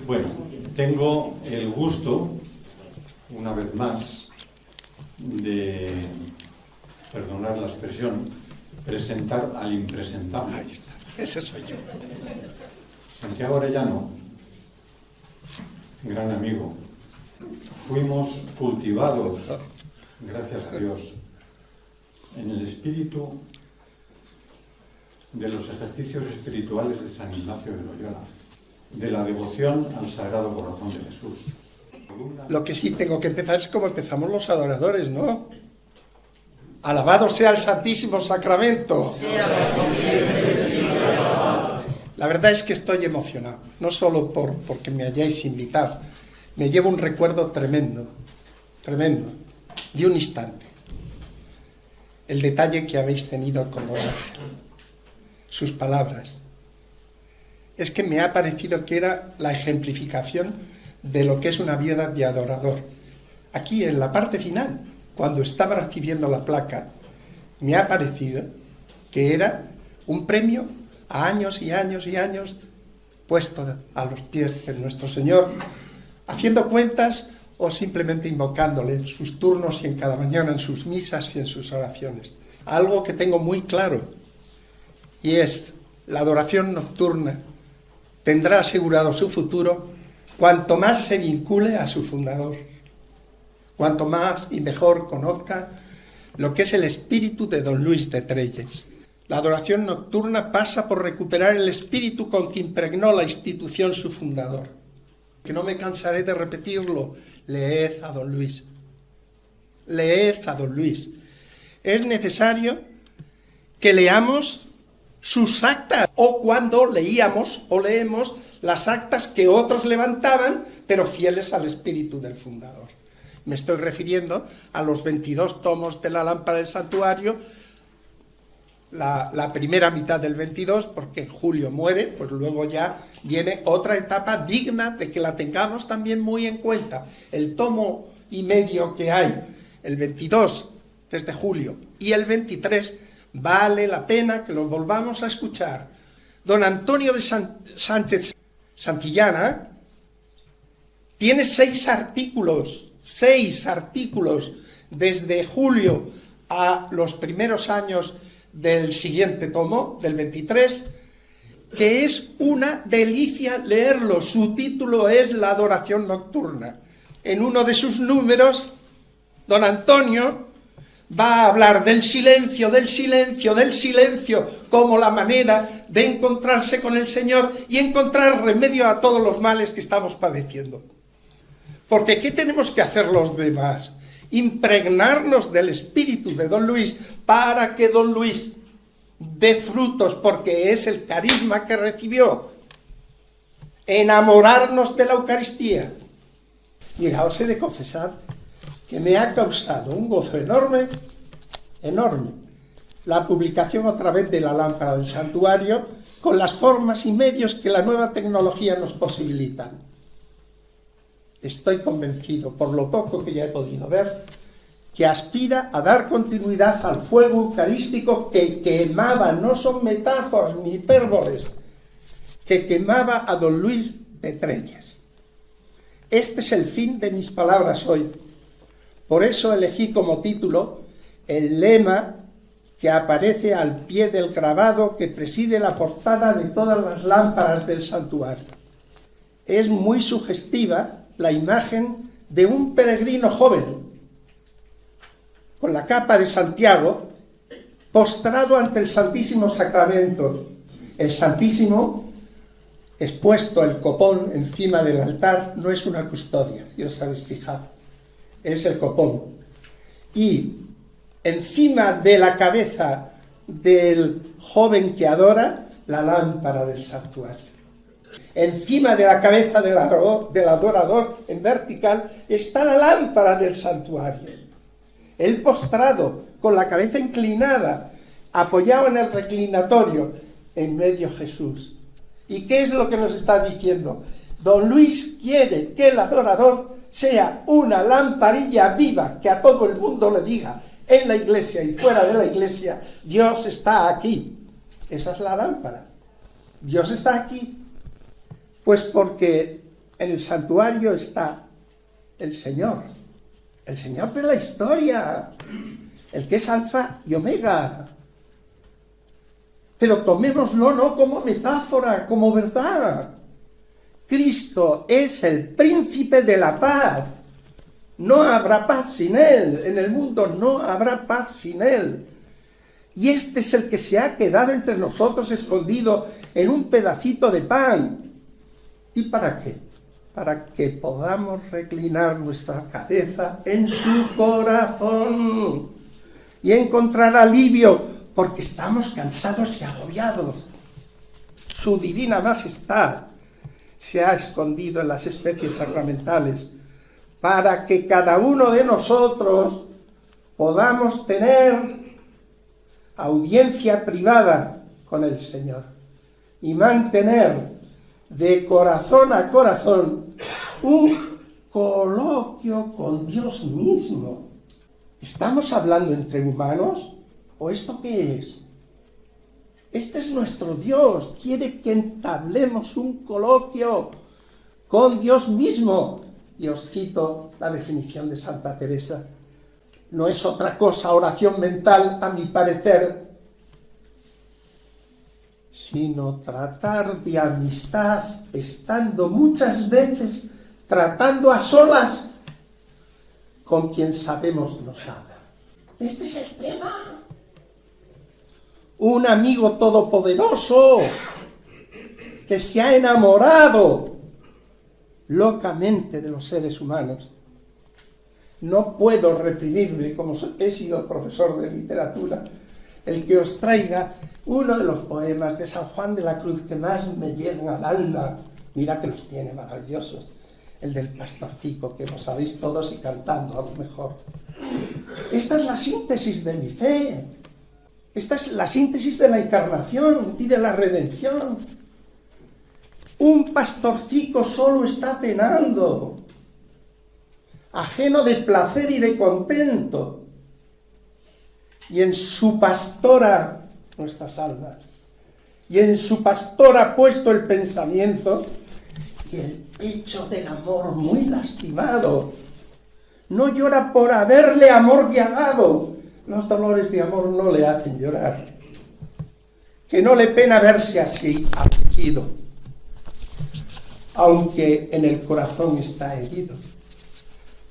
Bueno, tengo el gusto, una vez más, de, perdonar la expresión, presentar al impresentable. Ahí está, ese soy yo. Santiago Arellano, gran amigo, fuimos cultivados, gracias a Dios, en el espíritu de los ejercicios espirituales de San Ignacio de Loyola, de la devoción al Sagrado Corazón de Jesús. Lo que sí tengo que empezar es como empezamos los adoradores, ¿no? Alabado sea el Santísimo Sacramento. La verdad es que estoy emocionado, no solo porque me hayáis invitado, me llevo un recuerdo tremendo, de un instante. El detalle que habéis tenido con don Ángel, sus palabras. Es que me ha parecido que era la ejemplificación de lo que es una vida de adorador. Aquí en la parte final, cuando estaba recibiendo la placa, me ha parecido que era un premio a años y años y años puesto a los pies de nuestro Señor, haciendo cuentas o simplemente invocándole en sus turnos y en cada mañana, en sus misas y en sus oraciones. Algo que tengo muy claro, y es la adoración nocturna tendrá asegurado su futuro cuanto más se vincule a su fundador, cuanto más y mejor conozca lo que es el espíritu de don Luis de Trelles. La adoración nocturna pasa por recuperar el espíritu con que impregnó la institución su fundador. Que no me cansaré de repetirlo, leed a don Luis. Leed a don Luis. Es necesario que leamos sus actas, o cuando leíamos o leemos las actas que otros levantaban, pero fieles al espíritu del fundador. Me estoy refiriendo a los 22 tomos de la lámpara del santuario, la primera mitad del 22, porque en julio muere, pues luego ya viene otra etapa digna de que la tengamos también muy en cuenta. El tomo y medio que hay, el 22 desde julio y el 23, vale la pena que lo volvamos a escuchar. Don Antonio de Sánchez Santillana tiene 6 artículos desde julio a los primeros años del siguiente tomo, del 23, que es una delicia leerlo. Su título es La adoración nocturna. En uno de sus números, don Antonio va a hablar del silencio, como la manera de encontrarse con el Señor y encontrar remedio a todos los males que estamos padeciendo. Porque ¿qué tenemos que hacer los demás? Impregnarnos del espíritu de don Luis para que don Luis dé frutos, porque es el carisma que recibió. Enamorarnos de la Eucaristía. Mira, os he de confesar que me ha causado un gozo enorme, la publicación otra vez de la lámpara del santuario, con las formas y medios que la nueva tecnología nos posibilitan. Estoy convencido, por lo poco que ya he podido ver, que aspira a dar continuidad al fuego eucarístico que quemaba, no son metáforas ni hipérboles, que quemaba a don Luis de Trelles. Este es el fin de mis palabras hoy. Por eso elegí como título el lema que aparece al pie del grabado que preside la portada de todas las lámparas del santuario. Es muy sugestiva la imagen de un peregrino joven, con la capa de Santiago, postrado ante el Santísimo Sacramento. El Santísimo, expuesto el copón encima del altar, no es una custodia, ya os habéis fijado, es el copón. Y encima de la cabeza del joven que adora, la lámpara del santuario. Encima de la cabeza del adorador, en vertical, está la lámpara del santuario. Él postrado, con la cabeza inclinada, apoyado en el reclinatorio, en medio Jesús. ¿Y qué es lo que nos está diciendo? Don Luis quiere que el adorador sea una lamparilla viva, que a todo el mundo le diga, en la iglesia y fuera de la iglesia, Dios está aquí. Esa es la lámpara. Dios está aquí. Pues porque en el santuario está el Señor de la historia, el que es Alfa y Omega. Pero tomémoslo no como metáfora, como verdad. Cristo es el príncipe de la paz. No habrá paz sin Él. En el mundo no habrá paz sin Él. Y este es el que se ha quedado entre nosotros escondido en un pedacito de pan. ¿Y para qué? Para que podamos reclinar nuestra cabeza en su corazón y encontrar alivio, porque estamos cansados y agobiados. Su divina majestad se ha escondido en las especies sacramentales para que cada uno de nosotros podamos tener audiencia privada con el Señor y mantener de corazón a corazón un coloquio con Dios mismo. ¿Estamos hablando entre humanos? ¿O esto qué es? Este es nuestro Dios. Quiere que entablemos un coloquio con Dios mismo. Y os cito la definición de Santa Teresa. No es otra cosa oración mental, a mi parecer, sino tratar de amistad, estando muchas veces tratando a solas con quien sabemos nos ama. Este es el tema. Un amigo todopoderoso que se ha enamorado locamente de los seres humanos. No puedo reprimirme, como he sido profesor de literatura, el que os traiga uno de los poemas de San Juan de la Cruz que más me llegan al alma. Mira que los tiene maravillosos. El del pastorcico, que lo sabéis todos y cantando a lo mejor. Esta es la síntesis de mi fe. Esta es la síntesis de la encarnación y de la redención. Un pastorcico solo está penando, ajeno de placer y de contento. Y en su pastora, nuestras almas, y en su pastora ha puesto el pensamiento y el pecho del amor muy lastimado. No llora por haberle amor llagado. Los dolores de amor no le hacen llorar. Que no le pena verse así afligido, aunque en el corazón está herido.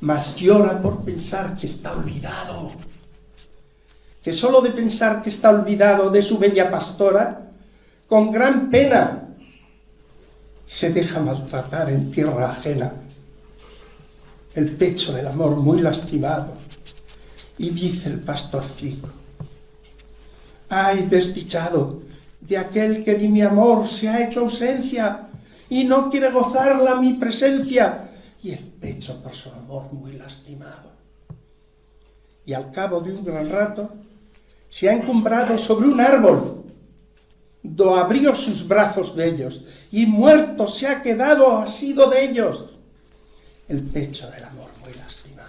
Mas llora por pensar que está olvidado. Que solo de pensar que está olvidado de su bella pastora, con gran pena se deja maltratar en tierra ajena. El pecho del amor muy lastimado. Y dice el pastorcico: ay, desdichado de aquel que de mi amor se ha hecho ausencia y no quiere gozarla mi presencia, y el pecho por su amor muy lastimado. Y al cabo de un gran rato se ha encumbrado sobre un árbol, do abrió sus brazos bellos, y muerto se ha quedado asido de ellos. El pecho del amor muy lastimado.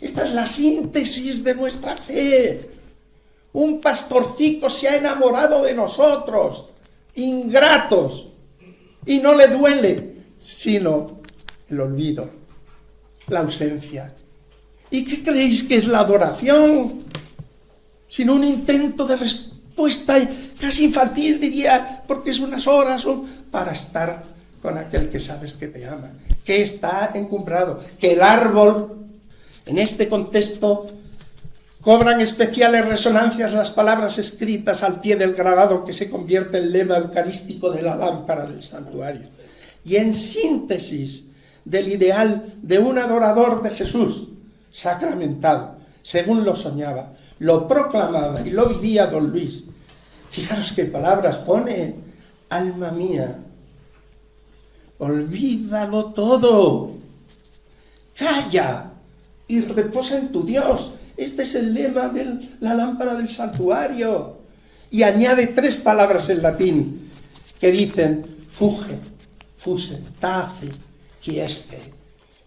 Esta es la síntesis de nuestra fe. Un pastorcico se ha enamorado de nosotros, ingratos, y no le duele, sino el olvido, la ausencia. ¿Y qué creéis que es la adoración? Sino un intento de respuesta casi infantil, diría, porque es unas horas para estar con aquel que sabes que te ama, que está encumbrado, que el árbol, en este contexto, cobran especiales resonancias las palabras escritas al pie del grabado que se convierte en lema eucarístico de la lámpara del santuario. Y en síntesis del ideal de un adorador de Jesús sacramentado, según lo soñaba, lo proclamaba y lo vivía don Luis. Fijaros qué palabras pone: alma mía, olvídalo todo, calla y reposa en tu Dios. Este es el lema de la lámpara del santuario. Y añade 3 palabras en latín que dicen fuge, fuse, tace, quieste,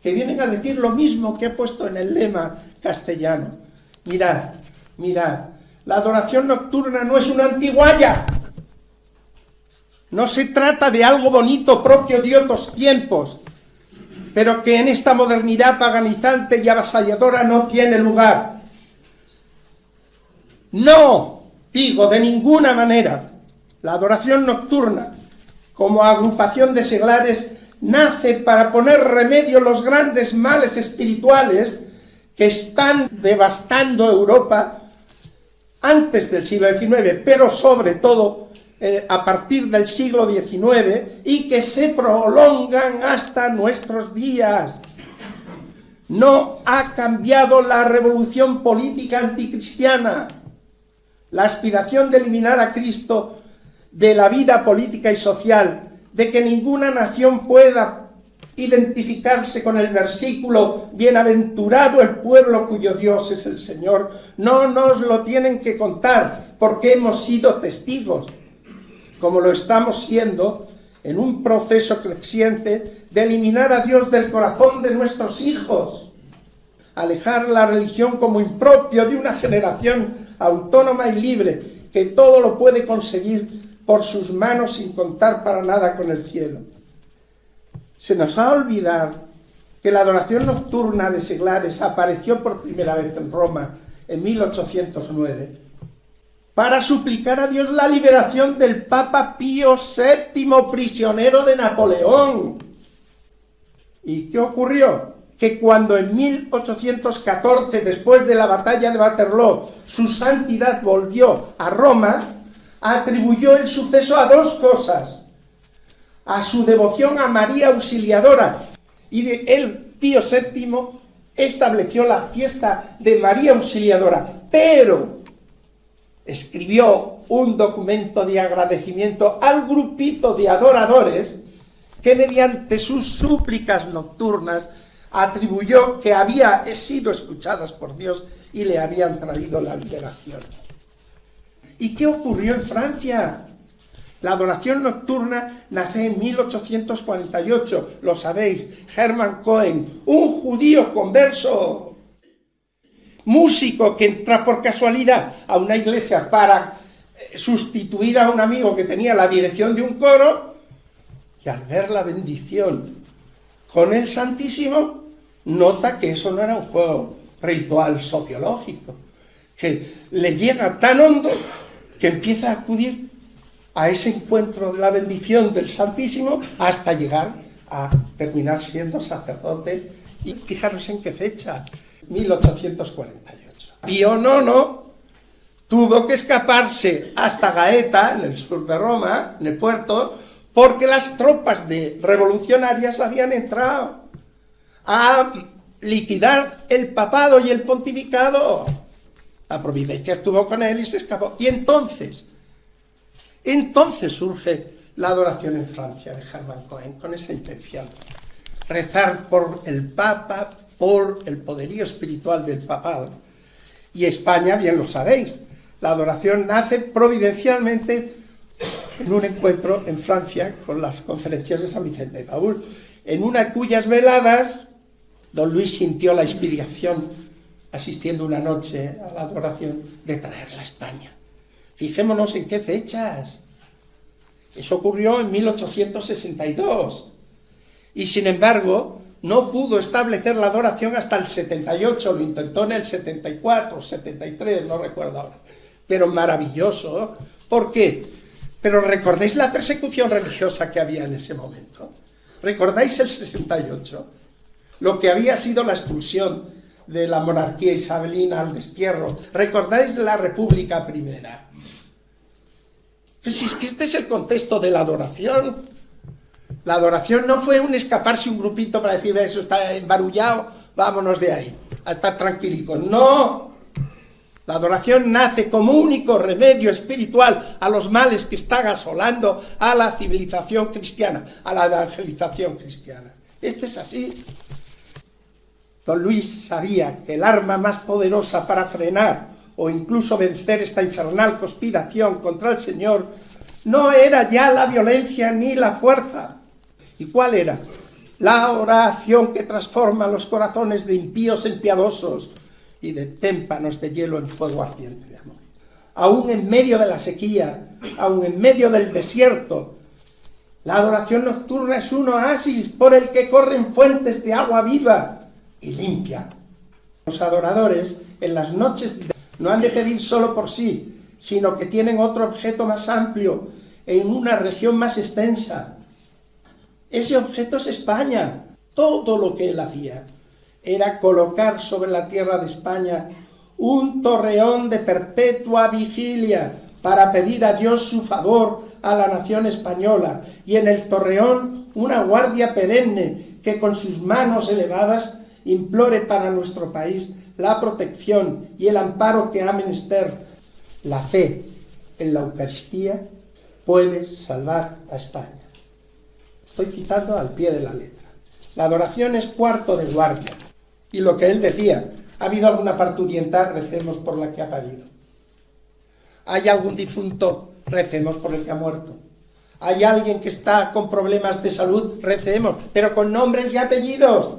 que vienen a decir lo mismo que he puesto en el lema castellano. Mirad, mirad, la adoración nocturna no es una antiguaya. No se trata de algo bonito propio de otros tiempos, pero que en esta modernidad paganizante y avasalladora no tiene lugar. No, digo, de ninguna manera. La adoración nocturna, como agrupación de seglares, nace para poner remedio a los grandes males espirituales que están devastando Europa antes del siglo XIX, pero sobre todo a partir del siglo XIX, y que se prolongan hasta nuestros días. No ha cambiado la revolución política anticristiana, la aspiración de eliminar a Cristo de la vida política y social, de que ninguna nación pueda identificarse con el versículo bienaventurado el pueblo cuyo Dios es el Señor. No nos lo tienen que contar, porque hemos sido testigos, como lo estamos siendo, en un proceso creciente de eliminar a Dios del corazón de nuestros hijos, alejar la religión como impropio de una generación autónoma y libre, que todo lo puede conseguir por sus manos sin contar para nada con el cielo. Se nos va a olvidar que la adoración nocturna de seglares apareció por primera vez en Roma en 1809 para suplicar a Dios la liberación del Papa Pío VII, prisionero de Napoleón. ¿Y qué ocurrió? Que cuando en 1814, después de la batalla de Waterloo, su santidad volvió a Roma, atribuyó el suceso a dos cosas: a su devoción a María Auxiliadora, y él, Pío VII, estableció la fiesta de María Auxiliadora, pero escribió un documento de agradecimiento al grupito de adoradores que mediante sus súplicas nocturnas atribuyó que había sido escuchadas por Dios y le habían traído la liberación. ¿Y qué ocurrió en Francia? La adoración nocturna nace en 1848, lo sabéis. Hermann Cohen, un judío converso, músico que entra por casualidad a una iglesia para sustituir a un amigo que tenía la dirección de un coro, y al ver la bendición con el Santísimo, nota que eso no era un juego ritual sociológico, que le llega tan hondo que empieza a acudir a ese encuentro de la bendición del Santísimo hasta llegar a terminar siendo sacerdote. Y fijaros en qué fecha, 1848. Pío IX tuvo que escaparse hasta Gaeta, en el sur de Roma, en el puerto, porque las tropas revolucionarias habían entrado a liquidar el papado y el pontificado. La providencia estuvo con él y se escapó. Y entonces surge la adoración en Francia de Hermann Cohen con esa intención: rezar por el Papa, por el poderío espiritual del papado. Y España, bien lo sabéis, la adoración nace providencialmente en un encuentro en Francia con las conferencias de San Vicente de Paúl, en una cuyas veladas don Luis sintió la inspiración, asistiendo una noche a la adoración, de traerla a España. Fijémonos en qué fechas. Eso ocurrió en 1862. Y sin embargo, no pudo establecer la adoración hasta el 78, lo intentó en el 74, 73, no recuerdo ahora. Pero maravilloso. ¿Por qué? Pero ¿recordáis la persecución religiosa que había en ese momento? ¿Recordáis el 68? Lo que había sido la expulsión de la monarquía isabelina al destierro. ¿Recordáis la República Primera? Pues si es que este es el contexto de la adoración. La adoración no fue un escaparse un grupito para decir, eso está embarullado, vámonos de ahí, a estar tranquilicos. No, la adoración nace como único remedio espiritual a los males que están asolando a la civilización cristiana, a la evangelización cristiana. Este es así. Don Luis sabía que el arma más poderosa para frenar o incluso vencer esta infernal conspiración contra el Señor no era ya la violencia ni la fuerza. ¿Y cuál era? La oración que transforma los corazones de impíos en piadosos y de témpanos de hielo en fuego ardiente de amor. Aún en medio de la sequía, aún en medio del desierto, La adoración nocturna es un oasis por el que corren fuentes de agua viva y limpia. Los adoradores en las noches no han de pedir solo por sí, sino que tienen otro objeto más amplio en una región más extensa. Ese objeto es España. Todo lo que él hacía era colocar sobre la tierra de España un torreón de perpetua vigilia para pedir a Dios su favor a la nación española, y en el torreón una guardia perenne que con sus manos elevadas implore para nuestro país la protección y el amparo que ha menester. La fe en la Eucaristía puede salvar a España. Estoy citando al pie de la letra. La adoración es cuarto de guardia. Y lo que él decía, ha habido alguna parturienta, recemos por la que ha parido. Hay algún difunto, recemos por el que ha muerto. Hay alguien que está con problemas de salud, recemos, pero con nombres y apellidos.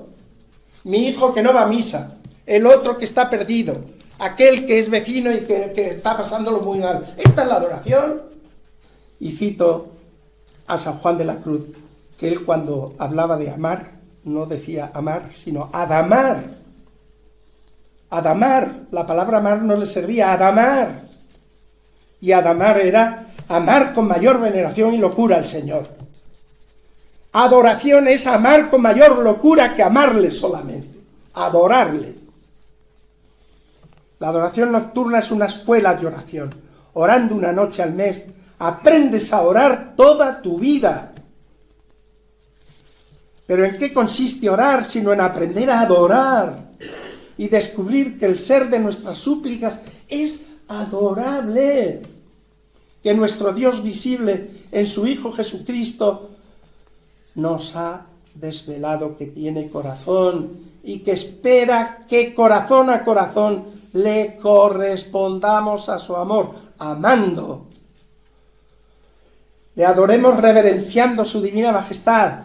Mi hijo que no va a misa, el otro que está perdido, aquel que es vecino y que está pasándolo muy mal. Esta es la adoración. Y cito a San Juan de la Cruz, que él cuando hablaba de amar, no decía amar, sino adamar. Adamar, la palabra amar no le servía, adamar. Y adamar era amar con mayor veneración y locura al Señor. Adoración es amar con mayor locura que amarle solamente, adorarle. La adoración nocturna es una escuela de oración. Orando una noche al mes, aprendes a orar toda tu vida. Pero ¿en qué consiste orar sino en aprender a adorar y descubrir que el ser de nuestras súplicas es adorable? Que nuestro Dios visible en su Hijo Jesucristo nos ha desvelado que tiene corazón y que espera que corazón a corazón le correspondamos a su amor, amando. Le adoremos reverenciando su divina majestad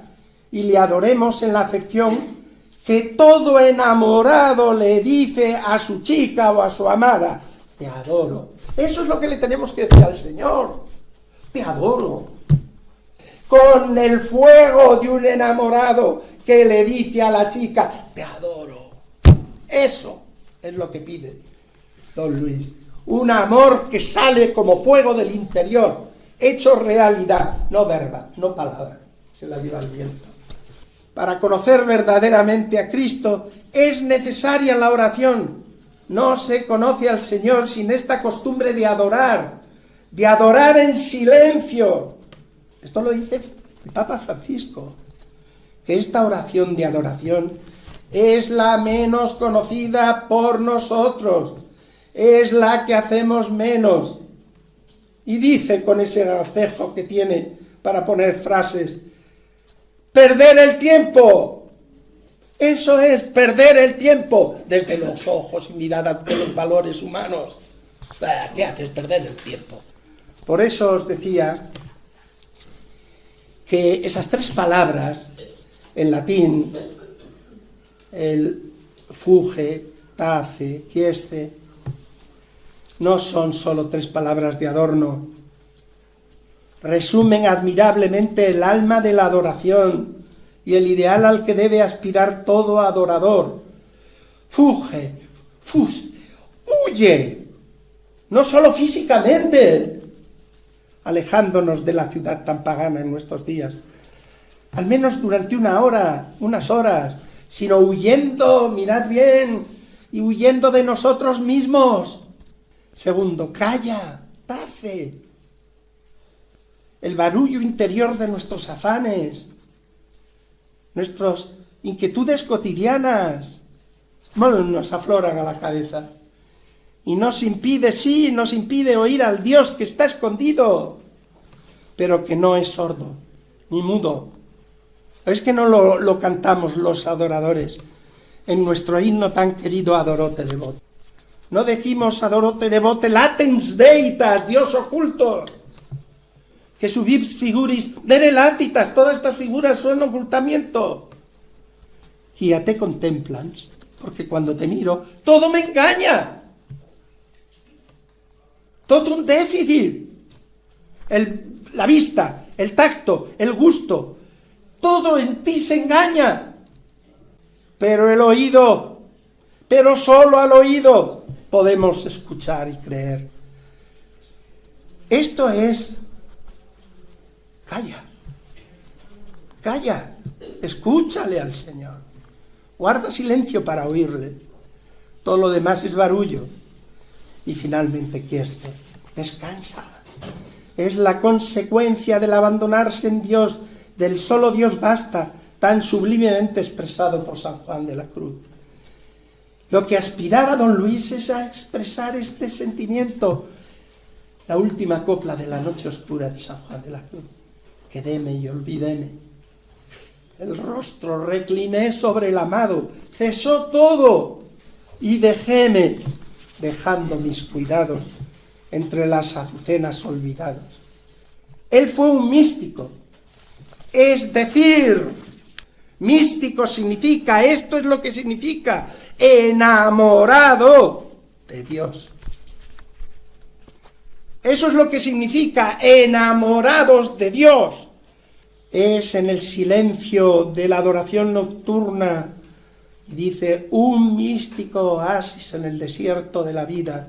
y le adoremos en la acepción que todo enamorado le dice a su chica o a su amada: te adoro. Eso es lo que le tenemos que decir al Señor. Te adoro. Con el fuego de un enamorado que le dice a la chica: te adoro. Eso es lo que pide don Luis. Un amor que sale como fuego del interior, hecho realidad, no verba, no palabra, se la lleva el viento. Para conocer verdaderamente a Cristo es necesaria la oración. No se conoce al Señor sin esta costumbre de adorar en silencio. Esto lo dice el Papa Francisco, que esta oración de adoración es la menos conocida por nosotros, es la que hacemos menos. Y dice con ese gracejo que tiene para poner frases: perder el tiempo. Eso es perder el tiempo desde los ojos y miradas de los valores humanos. ¿Qué haces? Perder el tiempo. Por eso os decía que esas tres palabras en latín, el fuge, tace, quiesce, no son solo tres palabras de adorno. Resumen admirablemente el alma de la adoración y el ideal al que debe aspirar todo adorador. Fuge, huye, no solo físicamente, alejándonos de la ciudad tan pagana en nuestros días, al menos durante una hora, unas horas, sino huyendo, mirad bien, y huyendo de nosotros mismos. Segundo, calla, tace. El barullo interior de nuestros afanes, nuestras inquietudes cotidianas, nos afloran a la cabeza y nos impide oír al Dios que está escondido, pero que no es sordo ni mudo. Es que no lo cantamos los adoradores en nuestro himno tan querido Adorote Devote. No decimos Adorote Devote latens deitas, Dios oculto, que subis figuris vere latitas, todas estas figuras son ocultamiento. Y a te contemplans, porque cuando te miro, todo me engaña. Todo un déficit. La vista, el tacto, el gusto. Todo en ti se engaña. Pero el oído, pero solo al oído podemos escuchar y creer. Esto es... Calla, escúchale al Señor. Guarda silencio para oírle. Todo lo demás es barullo. Y finalmente, ¿qué es? Descansa. Es la consecuencia del abandonarse en Dios, del solo Dios basta, tan sublimemente expresado por San Juan de la Cruz. Lo que aspiraba don Luis es a expresar este sentimiento. La última copla de la noche oscura de San Juan de la Cruz. Quedéme y olvidéme. El rostro recliné sobre el amado. Cesó todo. Y dejéme, dejando mis cuidados entre las azucenas olvidados. Él fue un místico. Es decir, místico significa, esto es lo que significa, enamorado de Dios. Eso es lo que significa, enamorados de Dios. Es en el silencio de la adoración nocturna, y dice, un místico oasis en el desierto de la vida,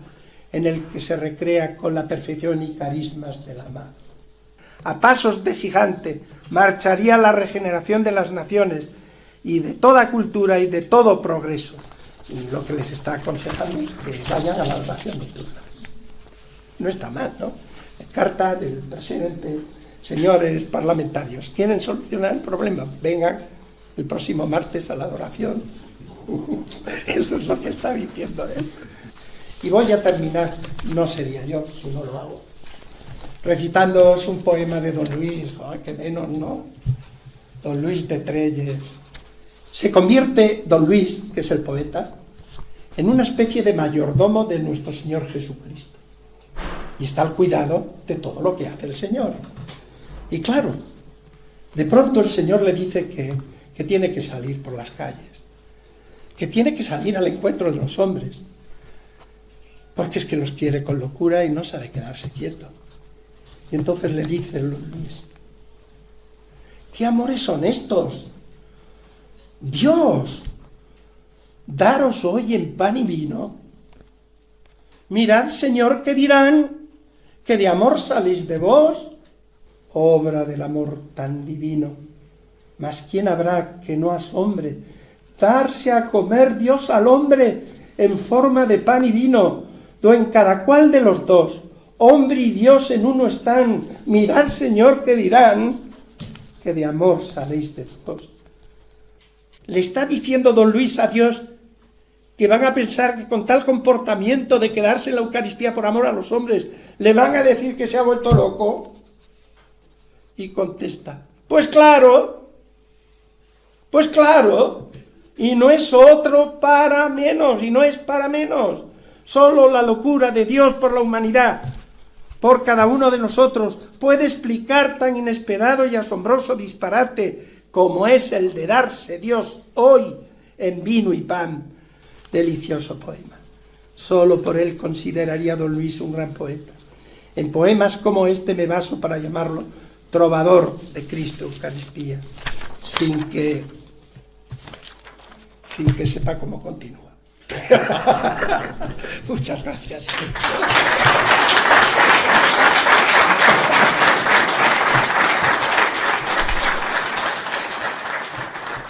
en el que se recrea con la perfección y carismas del amado. A pasos de gigante marcharía la regeneración de las naciones y de toda cultura y de todo progreso. Y lo que les está aconsejando es que vayan a la adoración nocturna. No está mal, ¿no? Carta del presidente, señores parlamentarios, ¿quieren solucionar el problema? Vengan el próximo martes a la adoración. Eso es lo que está diciendo él. Y voy a terminar, no sería yo si no lo hago, recitándoos un poema de don Luis, que menos, ¿no? Don Luis de Trelles. Se convierte don Luis, que es el poeta, en una especie de mayordomo de nuestro Señor Jesucristo. Y está al cuidado de todo lo que hace el Señor. Y claro, de pronto el Señor le dice que tiene que salir por las calles, que tiene que salir al encuentro de los hombres, porque es que los quiere con locura y no sabe quedarse quieto. Y entonces le dice Luis, ¿qué amores son estos? Dios, daros hoy en pan y vino. Mirad, Señor, que dirán que de amor salís de vos, obra del amor tan divino. Mas ¿quién habrá que no asombre darse a comer Dios al hombre en forma de pan y vino, do en cada cual de los dos, hombre y Dios en uno están? Mirad, Señor, que dirán que de amor saléis de vos. Le está diciendo don Luis a Dios que van a pensar que con tal comportamiento de quedarse en la Eucaristía por amor a los hombres, le van a decir que se ha vuelto loco. Y contesta, pues claro, y no es otro para menos, y no es para menos. Solo la locura de Dios por la humanidad, por cada uno de nosotros, puede explicar tan inesperado y asombroso disparate como es el de darse Dios hoy en vino y pan. Delicioso poema. Solo por él consideraría don Luis un gran poeta. En poemas como este me baso para llamarlo trovador de Cristo Eucaristía, sin que sepa cómo continúa. Muchas gracias.